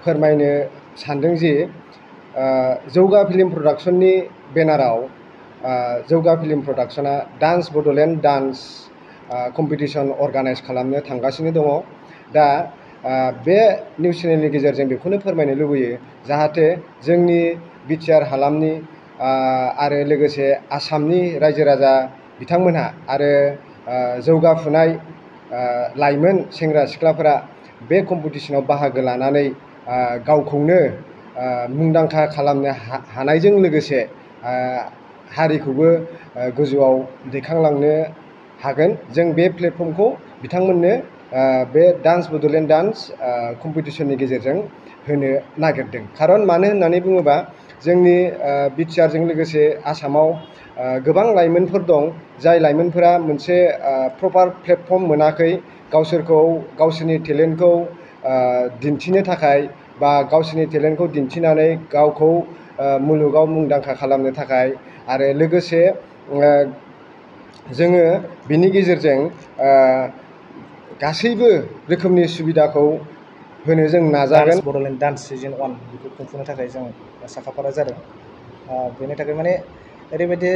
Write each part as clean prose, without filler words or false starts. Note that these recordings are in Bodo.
फोरमायनो सानदों जि जौगा फिल्म प्रडाक्शननि बेनाराव जौगा फिल्म प्रडाक्शना dance Bodoland dance competition organise खालामनो थांगासिनो दङ। दा बे निउस चेनेलनि गेजेरजों बेखौनो फोरमायनो लुबैयो जाहाथे जोंनि बिटिआर हालामनि आरो लोगोसे आसामनि रायजो राजा बिथांमोनहा आरो जौगाफुनाय लाइमोन सेंग्रा सिख्लाफोरा बे कम्पिटिशनाव बाहागो लानानै गावखौनो मुंदांखा खालामनो हानायजों लोगोसे हारिखौबो गोजौआव दैखांलांनो हागोन। जों बे प्लेटफर्मखौ बिथांमोननो बे डान्स बड'लेण्ड डान्स कम्पिटिशननि गेजेरजों होनो नागिरदों। खारन मानो होननानै बुङोबा जोंनि बिटिआरजों लोगोसे आसामाव गोबां लाइमोनफोर दं जाय लाइमोनफोरा मोनसे प्रपार प्लेटफर्म मोनाखै गावसोरखौ गावसोरनि टेलेन्टखौ दिन्थिनो थाखाय बा गावसोरनि टेलेन्टखौ दिन्थिनानै गावखौ मुलुगाव मुंदांखा खालामनो थाखाय आरो लोगोसे जोङो बिनि गेजेरजों गासैबो रोखोमनि सुबिदाखौ होनो जों नाजागोन। बड'लेण्ड डान्स सिजन 1 बेखौ खुंफुंनो थाखाय जों साखाफारा जादों। बेनि थाखाय माने ओरैबायदि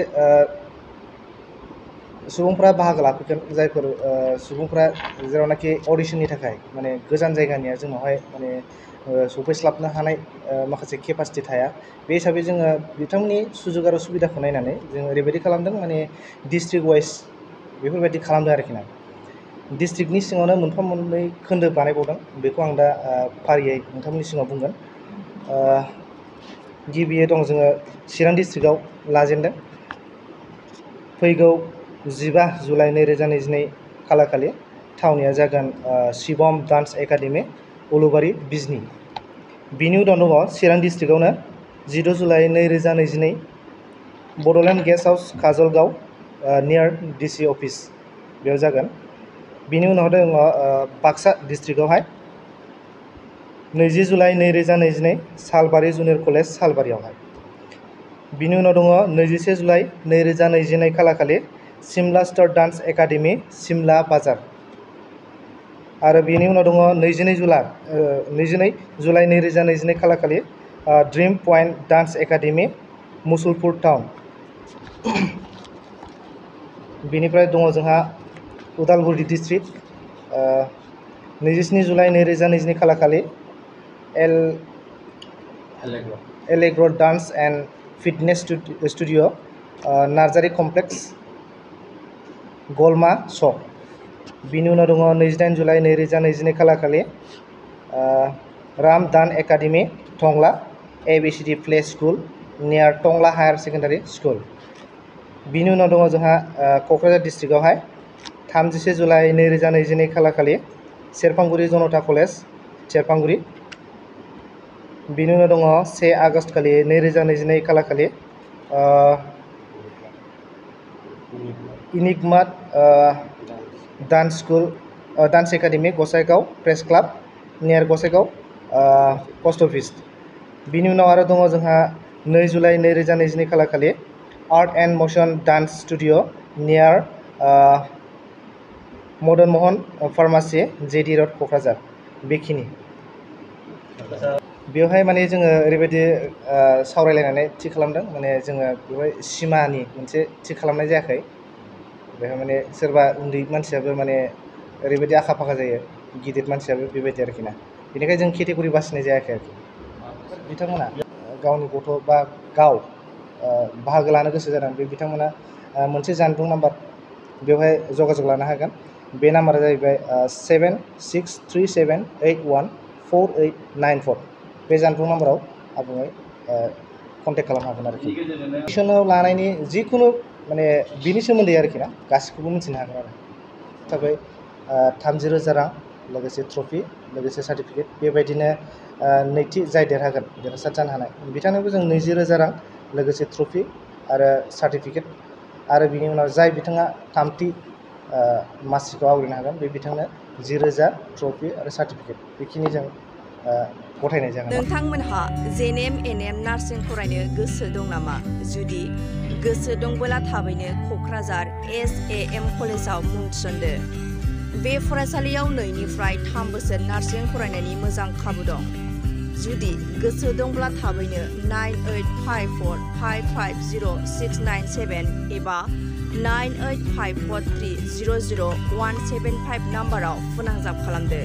सुबुंफ्रा बाहागो लाफैगोन जायफोर सुबुंफ्रा जेरावनाखि अडिशननि थाखाय माने गोजान जायगानिया जोंनावहाय माने सफैस्लाबनो हानाय माखासे केपासिटि थाया। बे हिसाबै जोङो बिथांमोननि सुजुग आरो सुबिदाखौ नायनानै जों ओरैबायदि खालामदों माने डिस्ट्रिक्ट वाइज बेफोरबायदि खालामदों आरोखि ना। डिस्ट्रिक्टनि सिङावनो मोनफा मोननै खोन्दो बानायबावदों बेखौ आं दा फारियै नोंथांमोननि सिगाङाव बुंगोन। गिबियै दं जोङो चिरां डिस्ट्रिक्टआव लाजेनदों। फैगौ 15 जुलाइ 2022 खालारखालि थावनिया जागोन शिवम डान्स एकाडेमि उलुबारि बिजनि। बिनि उनाव दङ चिरां डिस्ट्रिक्टआवनो 16 July 2022 Bodoland guest house Kajalgaon near DC office बेयाव जागोन। बिनि उनाव दङ बाक्सा डिस्ट्रिक्टआवहाय 20 जुलाइ 2022 सालबारि जुनियर कलेज सालबारियावहाय। बिनि उनाव दङ 21 जुलाइ 2022 खालारखालि Simla star dance academy Simla Bazar. आरो बिनि उनाव दङ 22 जुलाइ 2022 खालारखालि dream point dance academy Musalpur town. बेनिफ्राय दङ जोंहा उदालगुरि डिस्ट्रिक्ट 27 जुलाइ 2022 खालारखालि Allegro dance and fitness studio Narzary complex गलमा सक। बिनि उनाव दङ 28 जुलाइ 2022 खालारखालि राम दान एकाडेमि टंला ABCD प्ले स्कुल नियार टंला हायार सेकेन्डारि स्कुल। बिनि उनाव दङ जोंहा क'क्राझार डिस्ट्रिक्टआवहाय 30 जुलाइ 2022 खालारखालि सेरफांगुरि जनता कलेज सेरफांगुरि। बिनि उनाव दङ 1 आगस्ट खालि 2022 खालारखालि Enigma dance school dance academy Gossaigaon press club near Gossaigaon post office. बिनि उनाव आरो दङ जोंहा 2 जुलाइ 2022 खालारखालि art and motion dance studio near Madan महन फार्मासि जेडि रड क'क्राझार। बेखिनि बेवहाय माने जोङो ओरैबायदि सावरायलायनानै थि खालामदों माने जोङो बेवहाय सिमानि मोनसे थि खालामनाय जायाखै। बेवहाय माने सोरबा उन्दै मानसियाबो माने ओरैबायदि आखा फाखा जायो गिदिर मानसियाबो बेबायदि आरोखि ना। बेनिखायनो जों केटेगरि बासिनाय जायाखै आरोखि। बिथांमोना गावनि गथ' बा गाव बाहागो लानो गोसो जादों बे बिथांमोना मोनसे जानबुं नाम्बार बेवहाय जगाजग लानो हागोन। बे नाम्बारा जाहैबाय 7637814894। बे जानबुं नाम्बाराव आबुङै कन्टेक्ट खालामनो हागोन आरोखि। अडिशनाव लानायनि जिखुनु माने बिनि सोमोन्दै आरोखि ना गासिखौबो मिथिनो हागोन आरो। हिसाबै 30,000 रां लोगोसे ट्रफि लोगोसे सार्टिफिकेट बेबायदिनो नैथि जाय देरहागोन देरहासार जानो हानाय बिथांनोबो जों 20,000 रां लोगोसे ट्रफि आरो सार्टिफिकेट आरो बिनि उनाव जाय बिथाङा थामथि मासिखौ आवग्रिनो हागोन बे बिथांनो 10,000 ट्रफि आरो सार्टिफिकेट बेखिनि जों गथायनाय जागोन। नोंथांमोनहा जेएनएम एनएम नार्सिं फरायनो गोसो दं नामा? जुदि गोसो दंबोला थाबैनो क'क्राझार SAM कलेजाव मुं थिसनदो। बे फरायसालियाव 2 निफ्राय 3 बोसोर नार्सिं फरायनायनि मोजां खाबु दं। जुदि गोसो दंब्ला थाबैनो 9854550697 एबा 9854300175 नाम्बाराव फोनांजाब खालामदो।